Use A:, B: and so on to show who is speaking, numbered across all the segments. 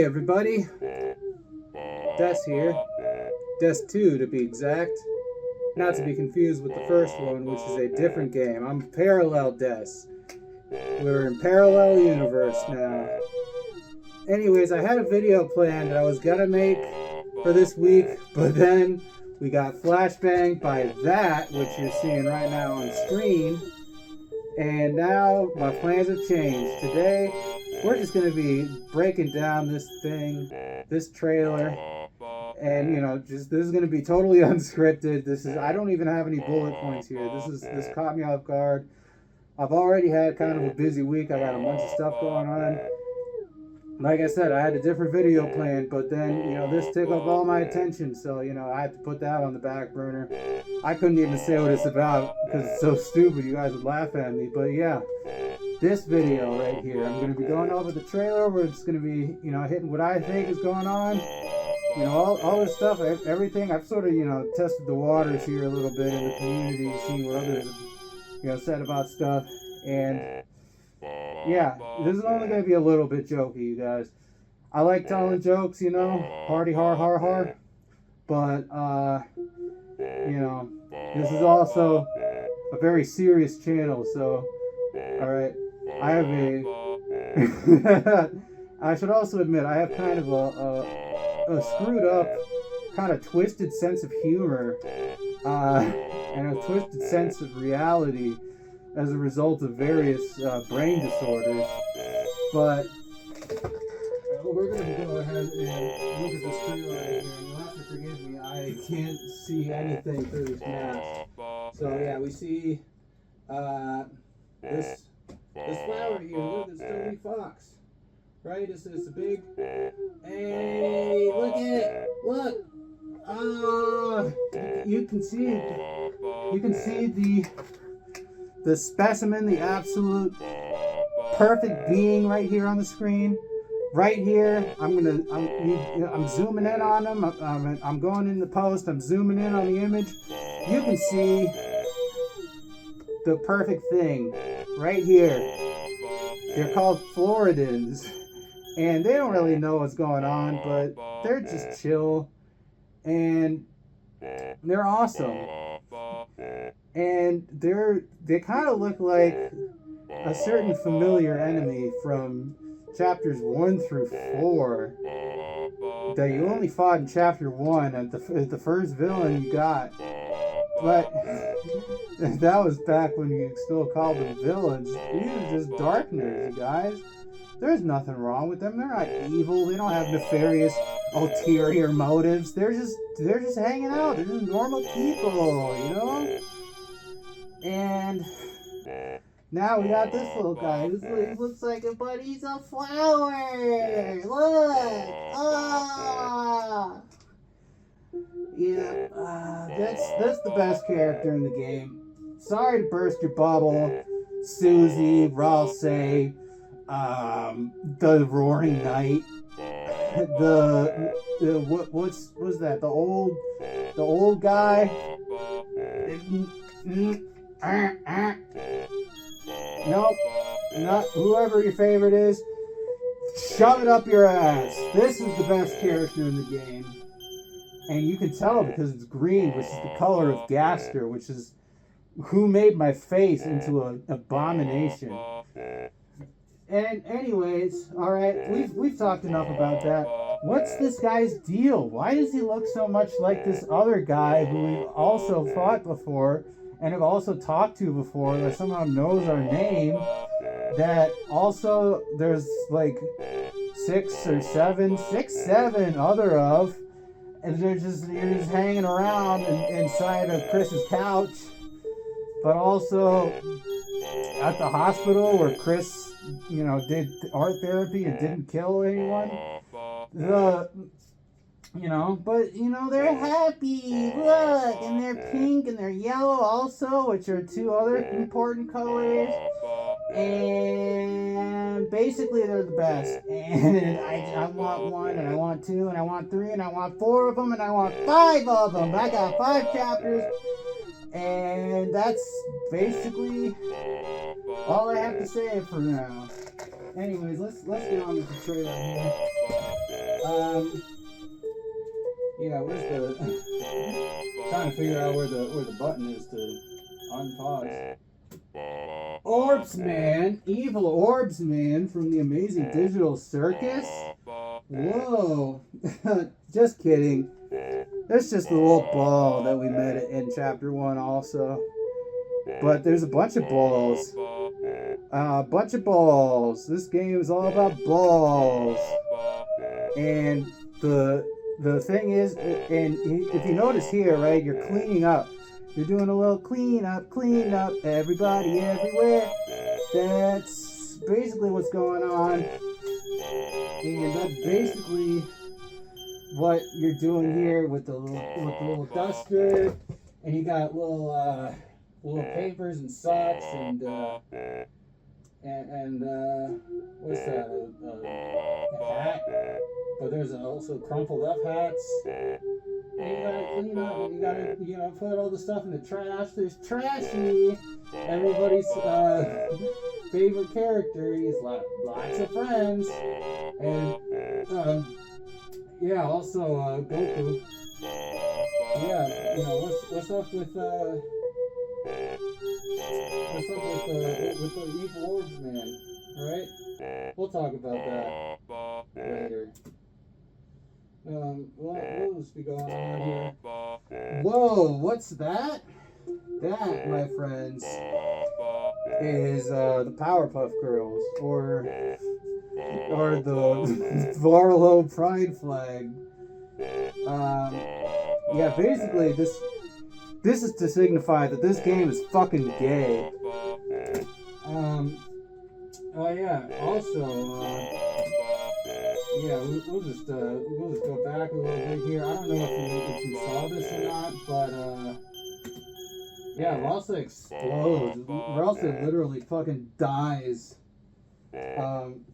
A: everybody, Des here, Des 2 to be exact, not to be confused with the first one, which is a different game. I'm Parallel Des. We're in parallel universe now. Anyways, I had a video planned that I was gonna make for this week, but then we got flashbanged by that, which you're seeing right now on screen, and now my plans have changed. Today, we're just going to be breaking down this thing, this trailer, and this is going to be totally unscripted. I don't even have any bullet points here. This caught me off guard. I've already had kind of a busy week. I got a bunch of stuff going on. Like I said, I had a different video planned, but then, this took up all my attention, so, I had to put that on the back burner. I couldn't even say what it's about, because it's so stupid, you guys would laugh at me, but yeah, this video right here, I'm going to be going over the trailer, where it's going to be, hitting what I think is going on, all this stuff, everything. I've sort of, tested the waters here a little bit in the community, seeing what others have, said about stuff, and yeah, this is only going to be a little bit jokey, you guys. I like telling jokes, party har har har, but, this is also a very serious channel, so, alright, I have I should also admit, I have kind of a screwed up, kind of twisted sense of humor, and a twisted sense of reality, as a result of various brain disorders, but we're going to go ahead and look at this trailer right here, and you'll have to forgive me, I can't see anything through this mask. So yeah, we see this flower here. Look, it's Tony Fox, right? It's a big, hey, look at it, look, you can see the specimen, the absolute perfect being right here on the screen. Right here, I'm zooming in on him. I'm going in the post. I'm zooming in on the image. You can see the perfect thing right here. They're called Floridans, and they don't really know what's going on, but they're just chill, and they're awesome. And they kind of look like a certain familiar enemy from chapters 1 through 4 that you only fought in chapter 1 at the first villain you got. But that was back when you still called them villains. These are just darkness, you guys. There's nothing wrong with them. They're not evil. They don't have nefarious ulterior motives. They're just hanging out. They're just normal people, And now we got this little guy. This looks like a, but he's a flower. Look. Ah. Yeah. That's the best character in the game. Sorry to burst your bubble, Susie, Rouse, the Roaring Knight, what's that? The old guy. Nope, not whoever your favorite is. Shove it up your ass. This is the best character in the game, and you can tell because it's green, which is the color of Gaster, which is who made my face into an abomination. And anyways, all right, we've talked enough about that. What's this guy's deal? Why does he look so much like this other guy who we've also fought before and have also talked to before, that somehow knows our name, that also there's like six, seven other of, and you're just hanging around inside of Chris's couch, but also at the hospital where Chris, did art therapy and didn't kill anyone. They're happy, look, and they're pink and they're yellow also, which are two other important colors, and basically they're the best, and I want 1, and I want 2, and I want 3, and I want 4 of them, and I want 5 of them. I got 5 chapters, and that's basically all I have to say for now. Anyways, let's get on with the trailer here. Yeah, where's the... trying to figure out where the button is to unpause. Orbs Man! Evil Orbs Man from the Amazing Digital Circus? Whoa! Just kidding. That's just the little ball that we met in Chapter 1 also. But there's a bunch of balls. A bunch of balls. This game is all about balls. And the thing is, and if you notice here, right, you're cleaning up. You're doing a little clean up, everybody, everywhere. That's basically what's going on. And that's basically what you're doing here with the little duster. And you got little papers and socks and what's that? A hat. But there's also crumpled up hats. And you gotta clean up and you gotta, put all the stuff in the trash. There's Trashy, everybody's favorite character. He's lots of friends. And yeah, also Goku. Yeah, what's up with the evil orbs man, right? We'll talk about that later. What else be going on here? Whoa, what's that? That, my friends, is the Powerpuff Girls, or the Varlo Pride Flag. Yeah, basically this is to signify that this game is fucking gay. Oh yeah. Also, yeah, we'll just go back a little bit here. I don't know if you saw this or not, but yeah, Ralsa explodes. Ralsa literally fucking dies. And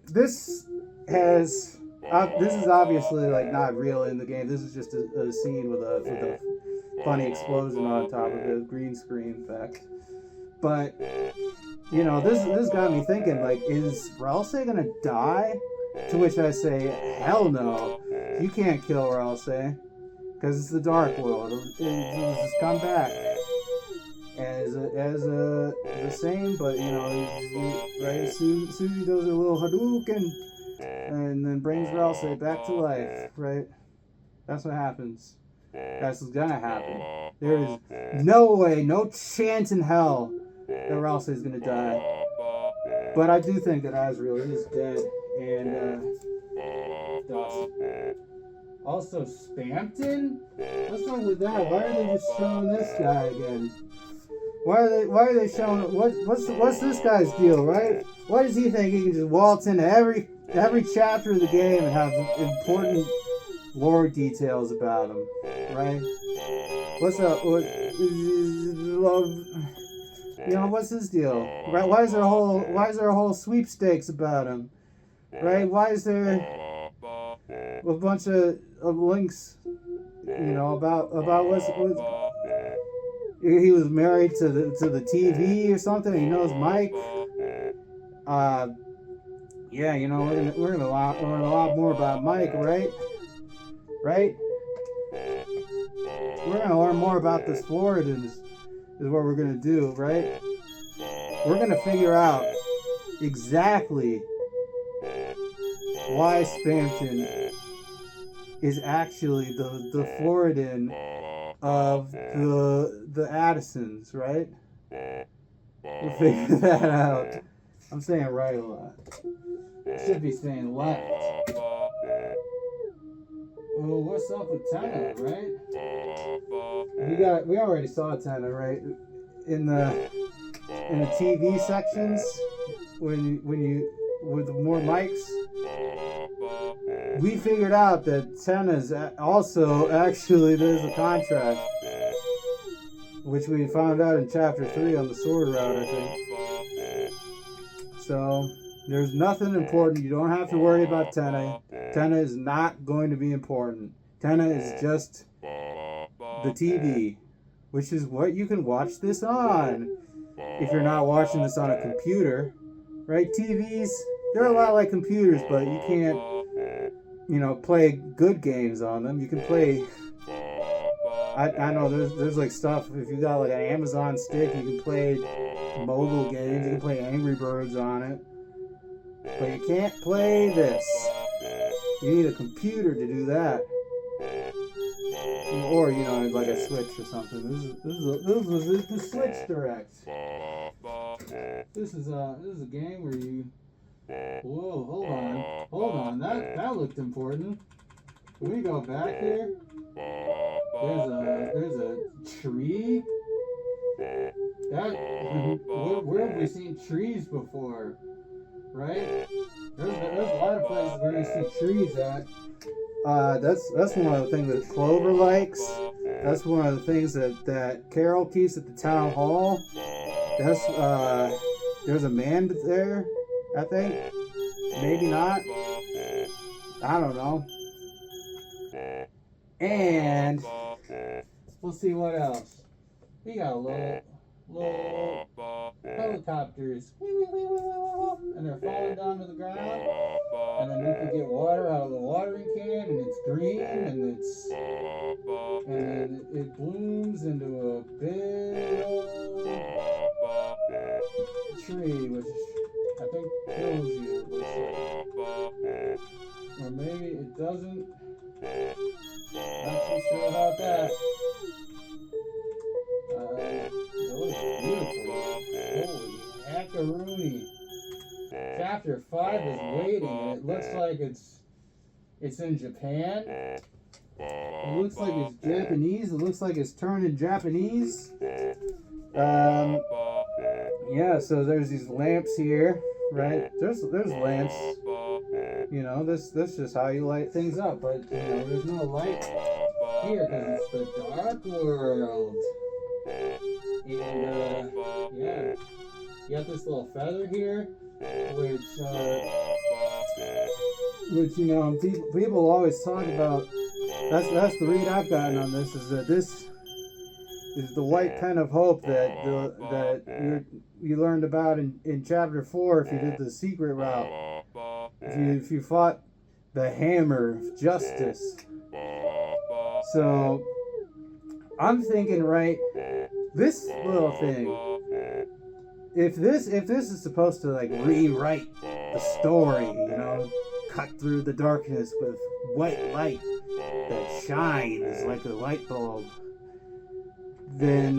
A: this is obviously like not real in the game. This is just a scene with a funny explosion on top of it, green screen effect. But this got me thinking, like, is Ralsei gonna die? To which I say, hell no. You can't kill Ralsei, because it's the Dark World. It'll just come back as the same, but right? Suzy does a little Hadouken and then brings Ralsei back to life, right? That's what happens. That's what's gonna happen. There is no way, no chance in hell that Ralsei is gonna die. But I do think that Azrael is dead, and also Spampton? What's wrong with that? Why are they just showing this guy again? Why are they showing what's this guy's deal, right? Why does he think he can just waltz into every chapter of the game and have important lore details about him, right? What's up? What's his deal? Right? Why is there a whole sweepstakes about him? Right? Why is there a bunch of links? About what's he was married to the TV or something. He knows Mike. Yeah, we're gonna learn a lot more about Mike, right? Right? We're gonna learn more about the Floridans. Is what we're gonna do, right? We're gonna figure out exactly why Spampton is actually the Floridan of the Addisons, right? We'll figure that out. I'm saying right a lot. I should be saying left. Well, what's up with Tana, right? We already saw Tana, right? In the TV sections when you with more mics. We figured out that Tana's also actually there's a contract, which we found out in chapter 3 on the sword route, I think. So there's nothing important. You don't have to worry about Tana. Tana is not going to be important. Tana is just the TV, which is what you can watch this on. If you're not watching this on a computer, right? TVs they're a lot like computers, but you can't, play good games on them. You can play. I know there's like stuff. If you got like an Amazon stick, you can play mobile games. You can play Angry Birds on it, but you can't play this. You need a computer to do that, or like a Switch or something. This is the Switch Direct. This is a game where you. Whoa, hold on. That looked important. Can we go back here? There's a tree. Where have we seen trees before? Right? There's a lot of places where you see trees at. That's one of the things that Clover likes. That's one of the things that Carol keeps at the town hall. That's there's a man there, I think. Maybe not. I don't know. And we'll see what else. We got little helicopters. And they're falling down to the ground. And then you can get water out of the watering can, and it's green, and then it blooms into a big old tree, which I think kills you, it looks like. Or maybe it doesn't. Not too sure about that. It looks beautiful. Holy hackaroonie. Chapter 5 is waiting, and it looks like it's in Japan. It looks like it's Japanese. It looks like it's turning Japanese. Yeah, so there's these lamps here, right? There's lamps. This is how you light things up, but there's no light here because it's the dark world. And yeah, you got this little feather here, which people always talk about. That's the read I've gotten on this, is that this is the white pen of hope that you learned about in chapter 4 if you did the secret route. If you fought the hammer of justice. So I'm thinking, right, this little thing, if this is supposed to like rewrite the story, cut through the darkness with white light that shines like a light bulb, then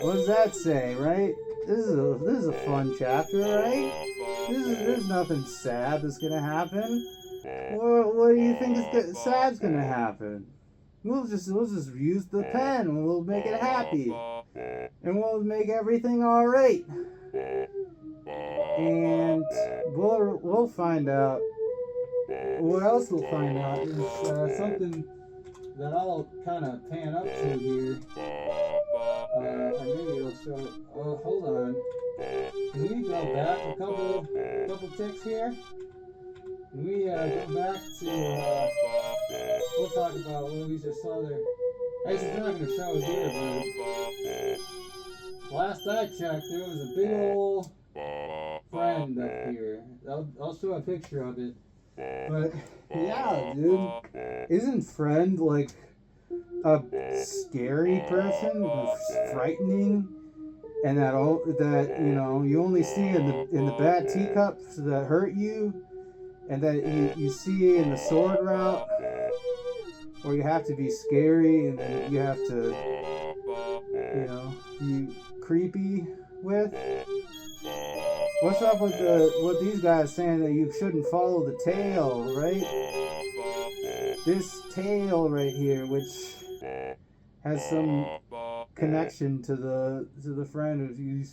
A: what does that say, right? This is a fun chapter, right? There's nothing sad that's gonna happen. What do you think is sad's gonna happen? We'll just use the pen and we'll make it happy, and we'll make everything all right. And we'll find out. What else we'll find out is something that I'll kind of pan up to here. Or maybe it'll show. Oh, hold on. Can we go back a couple ticks here? Can we go back to? We'll talk about what we just saw there. Actually, it's not going to show it here, but last I checked, there was a big old friend up here. I'll show a picture of it. But yeah, dude, isn't friend like a scary person who's frightening, and that you only see in the bad teacups that hurt you, and that you see in the sword route, where you have to be scary and then you have to be creepy with. What's up with these guys saying that you shouldn't follow the tail, right? This tail right here, which has some connection to the friend. If you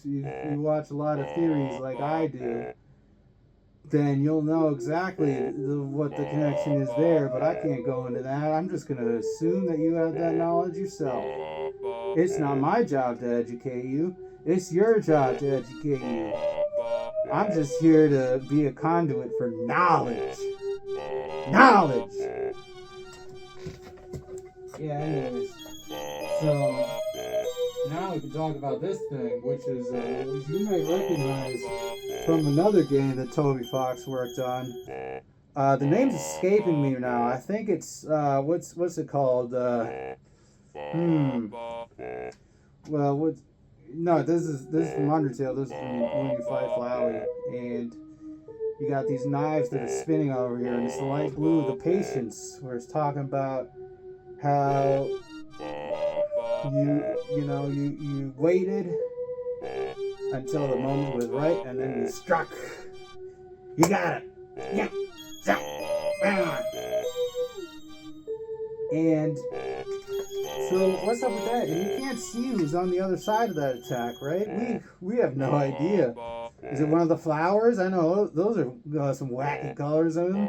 A: watch a lot of theories like I do, then you'll know exactly what the connection is there, but I can't go into that. I'm just going to assume that you have that knowledge yourself. It's not my job to educate you. It's your job to educate you. I'm just here to be a conduit for knowledge. Knowledge! Yeah, anyways. So, now we can talk about this thing, which you might recognize from another game that Toby Fox worked on. The name's escaping me now. I think it's what's it called? Well, what? No, this is from Undertale. This is from when you fight Flowey, and you got these knives that are spinning over here, and it's the light blue, the patience, where it's talking about how you waited until the moment was right, and then you struck. You got it. Yeah. And so what's up with that? And you can't see who's on the other side of that attack, right? We have no idea. Is it one of the flowers? I know those are some wacky colors in them.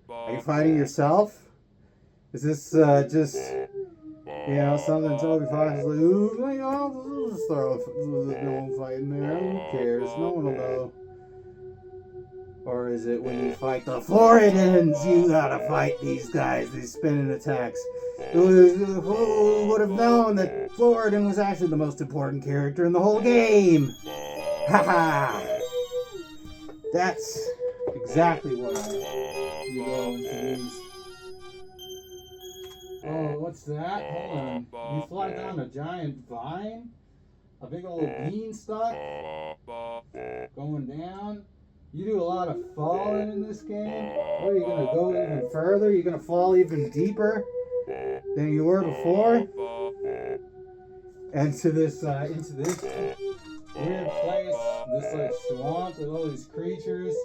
A: Are you fighting yourself? Is this just something Toby Fox is like, ooh, I'll just throw no fight in there. Who cares? No one will know. Or is it when you fight the Floridans, you gotta fight these guys, these spinning attacks? Who would have known that Floridan was actually the most important character in the whole game? Haha! That's exactly what you go into these. Oh, what's that? Hold on. You fly down a giant vine? A big old beanstalk? Going down? You do a lot of falling in this game. What, are you going to go even further? You're going to fall even deeper than you were before? And to this weird place, this like swamp with all these creatures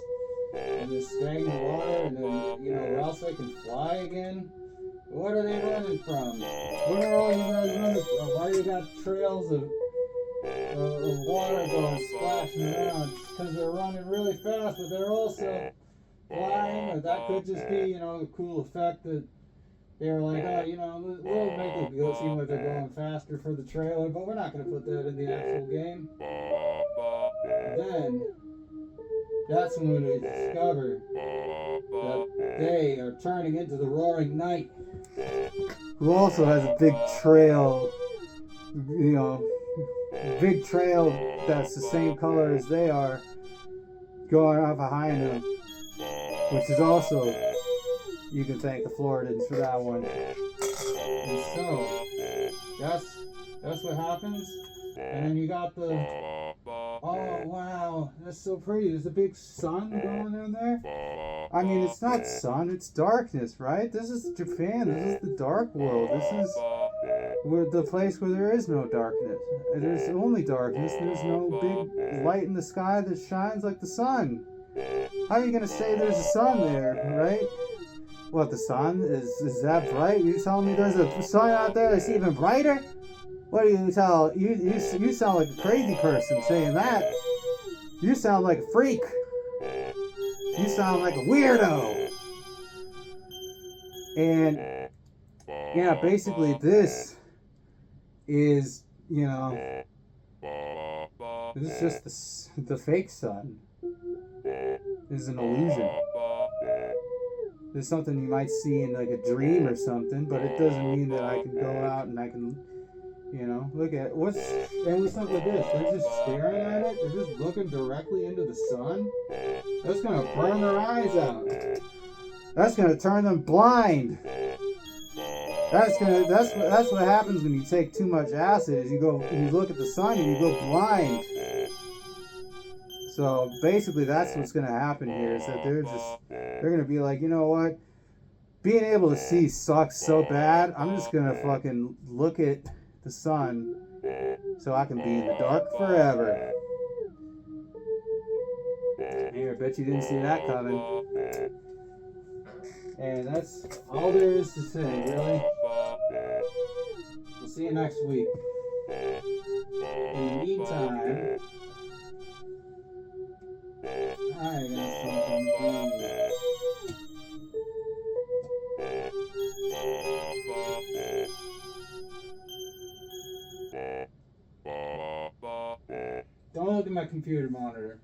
A: and this stagnant water, and then, or else they can fly again. What are they running from? What are all you guys running from? Why do you got trails of water going splashing around? Because they're running really fast, but they're also flying. Or that could just be, a cool effect that they're like, we'll make it seem like they're going faster for the trailer, but we're not going to put that in the actual game. Then, that's when we discover that they are turning into the Roaring Knight, who also has a big trail, big trail that's the same color as they are going up behind them, which is also, you can thank the Floridans for that one. And so that's what happens. And then you got the, oh wow, that's so pretty. There's a big sun going in there. I mean, it's not sun, it's darkness, right? This is Japan. This is the dark world. This is the place where there is no darkness. There's only darkness. There's no big light in the sky that shines like the sun. How are you gonna say there's a sun there, right? What, the sun is that bright? You telling me there's a sun out there that's even brighter? What do you tell? You sound like a crazy person saying that. You sound like a freak. You sound like a weirdo. And yeah, basically this is, this is just the fake sun. This is an illusion. This is something you might see in like a dream or something, but it doesn't mean that I can go out and I can, look at what's up with this? They're just staring at it. They're just looking directly into the sun. That's gonna burn their eyes out. That's gonna turn them blind. That's what happens when you take too much acid. Is you look at the sun and you go blind. So basically, that's what's gonna happen here. Is that they're gonna be like, you know what? Being able to see sucks so bad. I'm just gonna fucking look at the sun so I can be in the dark forever. Hey, I bet you didn't see that coming. And that's all there is to say, really. We'll see you next week. In the meantime, I got something to do. Don't look at my computer monitor.